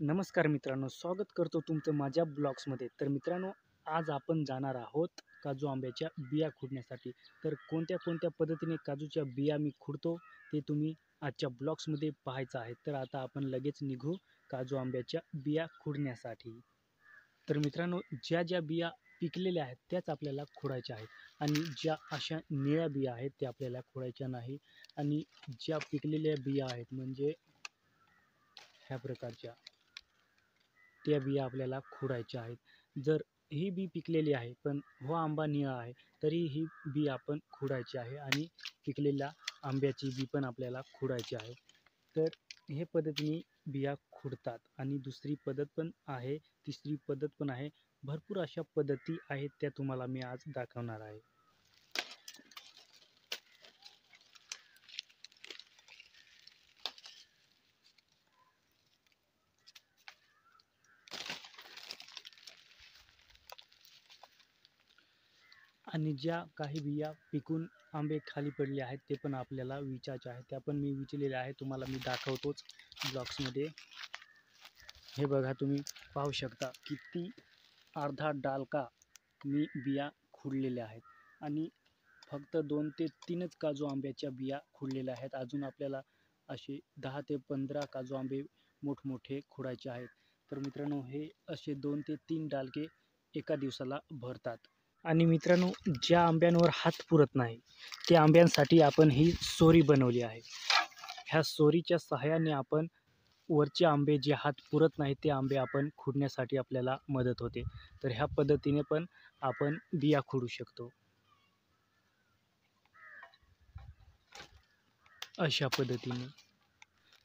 नमस्कार मित्रांनो, स्वागत करतो तुमचं माझ्या ब्लॉग्समध्ये. तर मित्रांनो, आज आपण जाणार आहोत काजू आंब्याच्या बिया खुडण्यासाठी. तर कोणत्या कोणत्या पद्धतीने काजूच्या बिया मी खुडतो ते तुम्ही आजच्या ब्लॉग्समध्ये पाहायचं आहे. तर आता आपण लगेच निघू काजू आंब्याच्या बिया खुडण्यासाठी. तर मित्रांनो, ज्या ज्या बिया पिकलेल्या आहेत त्याच आपल्याला खुडायच्या आहेत आणि ज्या अशा निळ्या बिया आहेत त्या आपल्याला खुडायच्या नाही. आणि ज्या पिकलेल्या बिया आहेत म्हणजे ह्या प्रकारच्या त्या बिया आपल्याला खुडायच्या आहेत. जर ही बी पिकलेली आहे पण हो आंबा निळा आहे तरी ही बी आपण खुडायची आहे आणि पिकलेल्या आंब्याची बी पण आपल्याला खुडायची आहे. तर हे पद्धतीने बिया खुडतात आणि दुसरी पद्धत पण आहे, तिसरी पद्धत पण आहे. भरपूर अशा पद्धती आहेत त्या तुम्हाला मी आज दाखवणार आहे. आणि ज्या काही बिया पिकून आंबे खाली पडले आहेत ते पण आपल्याला विचारायचे आहेत. त्या पण मी विचलेल्या आहेत, तुम्हाला मी दाखवतोच ब्लॉग्समध्ये. हे बघा, तुम्ही पाहू शकता किती अर्धा डालका मी बिया खुडलेल्या आहेत आणि फक्त 2 ते 3च काजू आंब्याच्या बिया खुडलेल्या आहेत. अजून आपल्याला असे 10 ते 15 काजू आंबे मोठमोठे खुडायचे आहेत. तर मित्रांनो, हे असे 2 ते 3 डालके एका दिवसाला भरतात. आणि मित्रांनो, ज्या आंब्यांवर हात पुरत नाही त्या आंब्यांसाठी आपण ही सोरी बनवली आहे. ह्या सोरीच्या सहाय्याने आपण वरचे आंबे जे हात पुरत नाही ते आंबे आपण खुडण्यासाठी आपल्याला मदत होते. तर ह्या पद्धतीने पण आपण बिया खुडू शकतो. अशा पद्धतीने.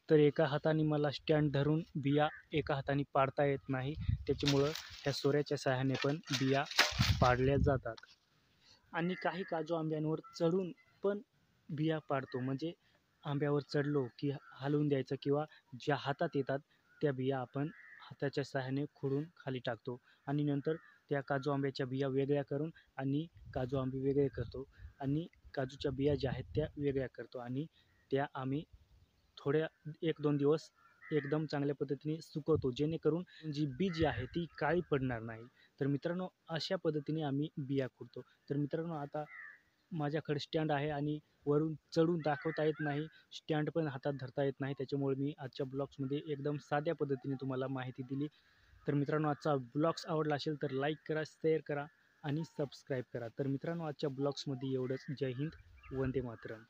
तर एका हाताने मला स्टँड धरून बिया एका हाताने पाडता येत नाही, त्याच्यामुळं ह्या सोऱ्याच्या सहाय्याने पण बिया पाडल्या जातात. आणि काही काजू आंब्यांवर चढून पण बिया पाडतो, म्हणजे आंब्यावर चढलो की हलवून द्यायचं किंवा ज्या हातात येतात त्या बिया आपण हाताच्या सहाय्याने खुडून खाली टाकतो आणि नंतर त्या काजू आंब्याच्या बिया वेगळ्या करून आणि काजू आंबे वेगळे करतो आणि काजूच्या बिया ज्या आहेत त्या वेगळ्या करतो आणि त्या आम्ही थोड्या 1-2 दिवस एकदम चांगल्या पद्धतीने सुकवतो, जेणेकरून जी बी जी आहे ती काळी पडणार नाही. तर मित्रांनो, अशा पद्धतीने आम्ही बिया खुडतो. तर मित्रांनो, आता माझ्याकडे स्टँड आहे आणि वरून चढून दाखवता येत नाही, स्टँड पण हातात धरता येत नाही, त्याच्यामुळे मी आजच्या ब्लॉग्समध्ये एकदम साध्या पद्धतीने तुम्हाला माहिती दिली. तर मित्रांनो, आजचा ब्लॉग्स आवडला असेल तर लाईक करा, शेअर करा आणि सबस्क्राईब करा. तर मित्रांनो, आजच्या ब्लॉग्समध्ये एवढंच. जय हिंद, वंदे मातरम.